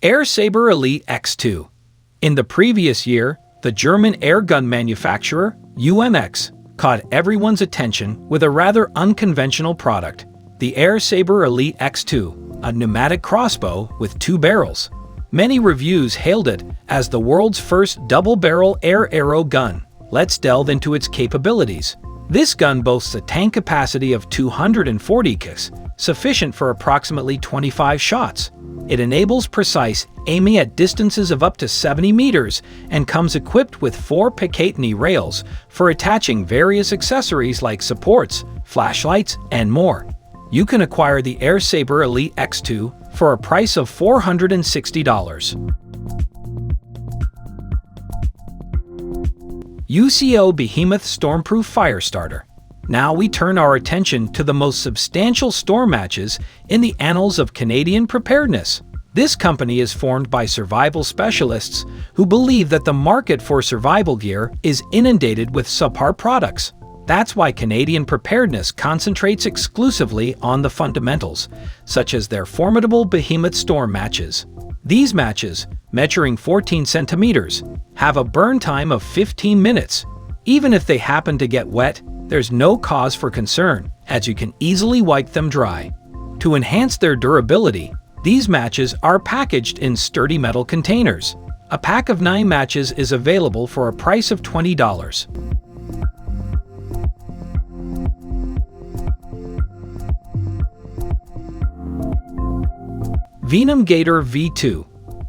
Air Saber Elite X2. In the previous year, the German air gun manufacturer, UMX, caught everyone's attention with a rather unconventional product, the Air Saber Elite X2, a pneumatic crossbow with 2 barrels. Many reviews hailed it as the world's first double-barrel air arrow gun. Let's delve into its capabilities. This gun boasts a tank capacity of 240 kicks, sufficient for approximately 25 shots. It enables precise aiming at distances of up to 70 meters and comes equipped with 4 Picatinny rails for attaching various accessories like supports, flashlights, and more. You can acquire the Air Saber Elite X2 for a price of $460. UCO Behemoth Stormproof Firestarter. Now we turn our attention to the most substantial storm matches in the annals of Canadian preparedness. This company is formed by survival specialists who believe that the market for survival gear is inundated with subpar products. That's why Canadian preparedness concentrates exclusively on the fundamentals, such as their formidable Behemoth storm matches. These matches, measuring 14 centimeters, have a burn time of 15 minutes. Even if they happen to get wet, there's no cause for concern, as you can easily wipe them dry. To enhance their durability, these matches are packaged in sturdy metal containers. A pack of 9 matches is available for a price of $20. Venom Gator V2.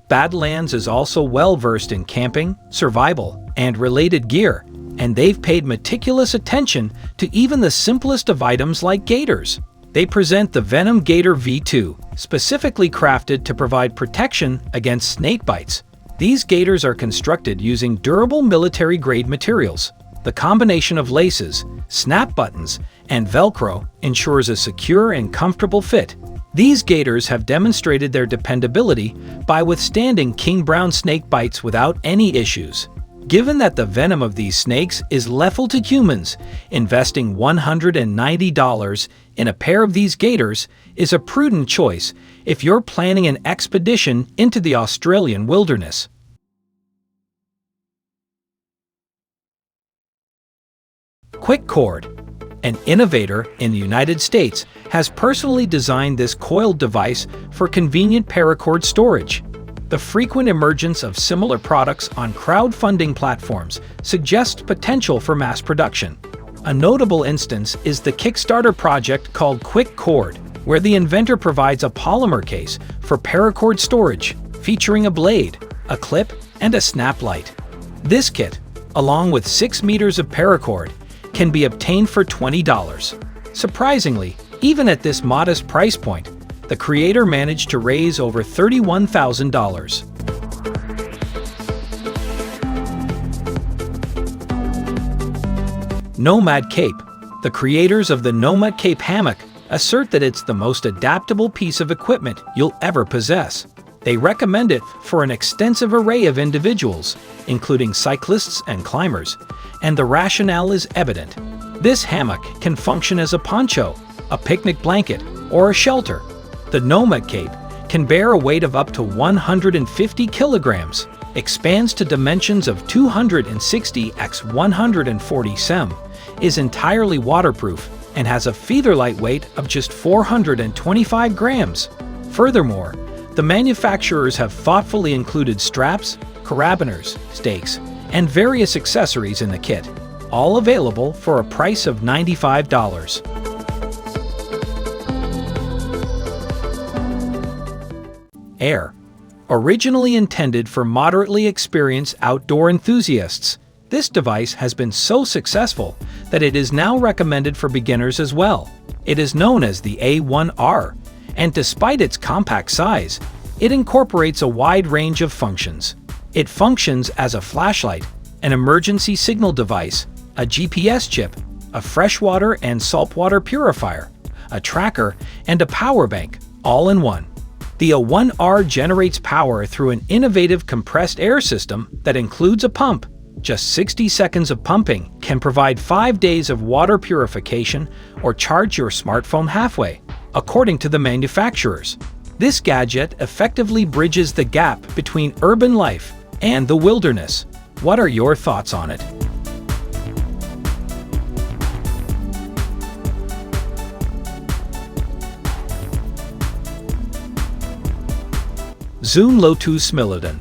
Badlands is also well versed in camping, survival, and related gear, and they've paid meticulous attention to even the simplest of items like gators. They present the Venom Gator V2, specifically crafted to provide protection against snake bites. These gators are constructed using durable military-grade materials. The combination of laces, snap buttons, and Velcro ensures a secure and comfortable fit. These gators have demonstrated their dependability by withstanding king brown snake bites without any issues. Given that the venom of these snakes is lethal to humans, investing $190 in a pair of these gators is a prudent choice if you're planning an expedition into the Australian wilderness. Quick Cord. An innovator in the United States has personally designed this coiled device for convenient paracord storage. The frequent emergence of similar products on crowdfunding platforms suggests potential for mass production. A notable instance is the Kickstarter project called Quick Cord, where the inventor provides a polymer case for paracord storage, featuring a blade, a clip, and a snap light. This kit, along with 6 meters of paracord, can be obtained for $20. Surprisingly, even at this modest price point, the creator managed to raise over $31,000. Nomad Cape. The creators of the Nomad Cape hammock assert that it's the most adaptable piece of equipment you'll ever possess. They recommend it for an extensive array of individuals, including cyclists and climbers, and the rationale is evident. This hammock can function as a poncho, a picnic blanket, or a shelter. The Nomad Cape can bear a weight of up to 150 kilograms, expands to dimensions of 260 x 140 cm, is entirely waterproof, and has a feather-light weight of just 425 grams. Furthermore, the manufacturers have thoughtfully included straps, carabiners, stakes, and various accessories in the kit, all available for a price of $95. Air. Originally intended for moderately experienced outdoor enthusiasts, this device has been so successful that it is now recommended for beginners as well. It is known as the A1R, and despite its compact size, it incorporates a wide range of functions. It functions as a flashlight, an emergency signal device, a GPS chip, a freshwater and saltwater purifier, a tracker, and a power bank, all in one. The A1R generates power through an innovative compressed air system that includes a pump. Just 60 seconds of pumping can provide 5 days of water purification or charge your smartphone halfway, according to the manufacturers. This gadget effectively bridges the gap between urban life and the wilderness. What are your thoughts on it? Zoom Lotus Smilodon.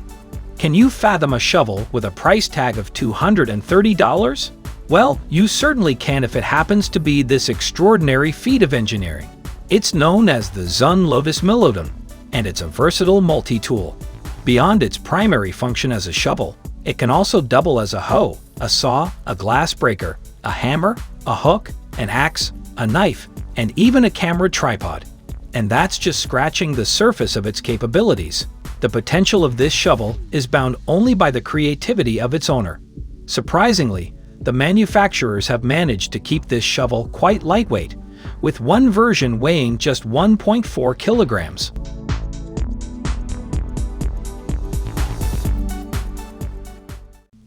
Can you fathom a shovel with a price tag of $230? Well, you certainly can if it happens to be this extraordinary feat of engineering. It's known as the Zoom Lotus Smilodon, and it's a versatile multi-tool. Beyond its primary function as a shovel, it can also double as a hoe, a saw, a glass breaker, a hammer, a hook, an axe, a knife, and even a camera tripod. And that's just scratching the surface of its capabilities. The potential of this shovel is bound only by the creativity of its owner. Surprisingly, the manufacturers have managed to keep this shovel quite lightweight, with one version weighing just 1.4 kilograms.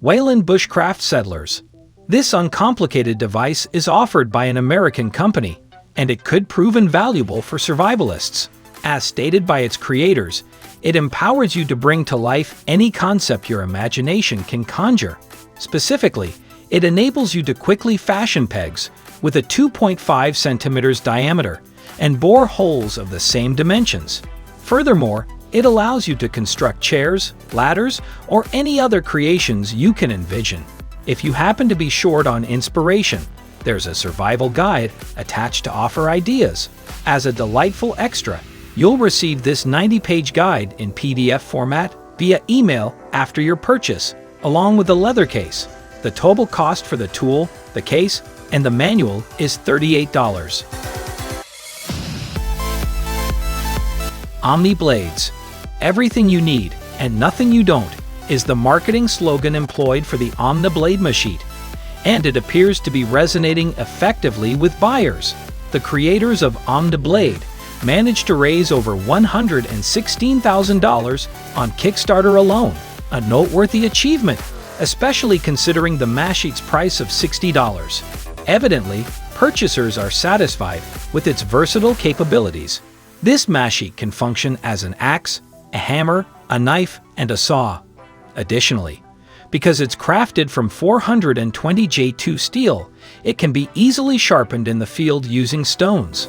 Wayland Bushcraft Settlers. This uncomplicated device is offered by an American company, and it could prove invaluable for survivalists. As stated by its creators, it empowers you to bring to life any concept your imagination can conjure. Specifically, it enables you to quickly fashion pegs with a 2.5 centimeters diameter and bore holes of the same dimensions. Furthermore, it allows you to construct chairs, ladders, or any other creations you can envision. If you happen to be short on inspiration, there's a survival guide attached to offer ideas. As a delightful extra, you'll receive this 90-page guide in PDF format via email after your purchase, along with a leather case. The total cost for the tool, the case, and the manual is $38. Omni Blades. Everything you need and nothing you don't is the marketing slogan employed for the Omni-Blade machine, and it appears to be resonating effectively with buyers. The creators of Omni-Blade managed to raise over $116,000 on Kickstarter alone, a noteworthy achievement, especially considering the machite's price of $60. Evidently, purchasers are satisfied with its versatile capabilities. This machite can function as an axe, a hammer, a knife, and a saw. Additionally, because it's crafted from 420 J2 steel, it can be easily sharpened in the field using stones.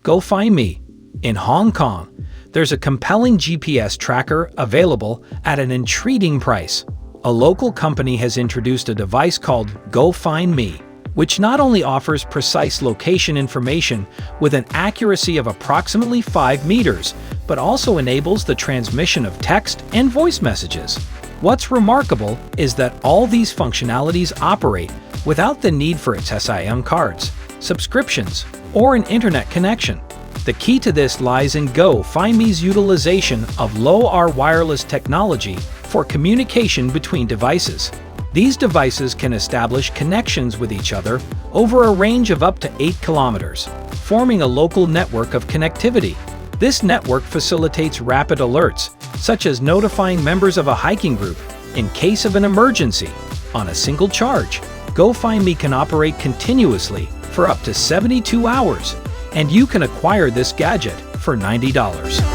Go Find Me. In Hong Kong, there's a compelling GPS tracker available at an intriguing price. A local company has introduced a device called Go Find Me, which not only offers precise location information with an accuracy of approximately 5 meters, but also enables the transmission of text and voice messages. What's remarkable is that all these functionalities operate without the need for its SIM cards, subscriptions, or an internet connection. The key to this lies in Go Find Me's utilization of low-R wireless technology for communication between devices. These devices can establish connections with each other over a range of up to 8 kilometers, forming a local network of connectivity. This network facilitates rapid alerts, such as notifying members of a hiking group in case of an emergency. On a single charge, Go Find Me can operate continuously for up to 72 hours, and you can acquire this gadget for $90.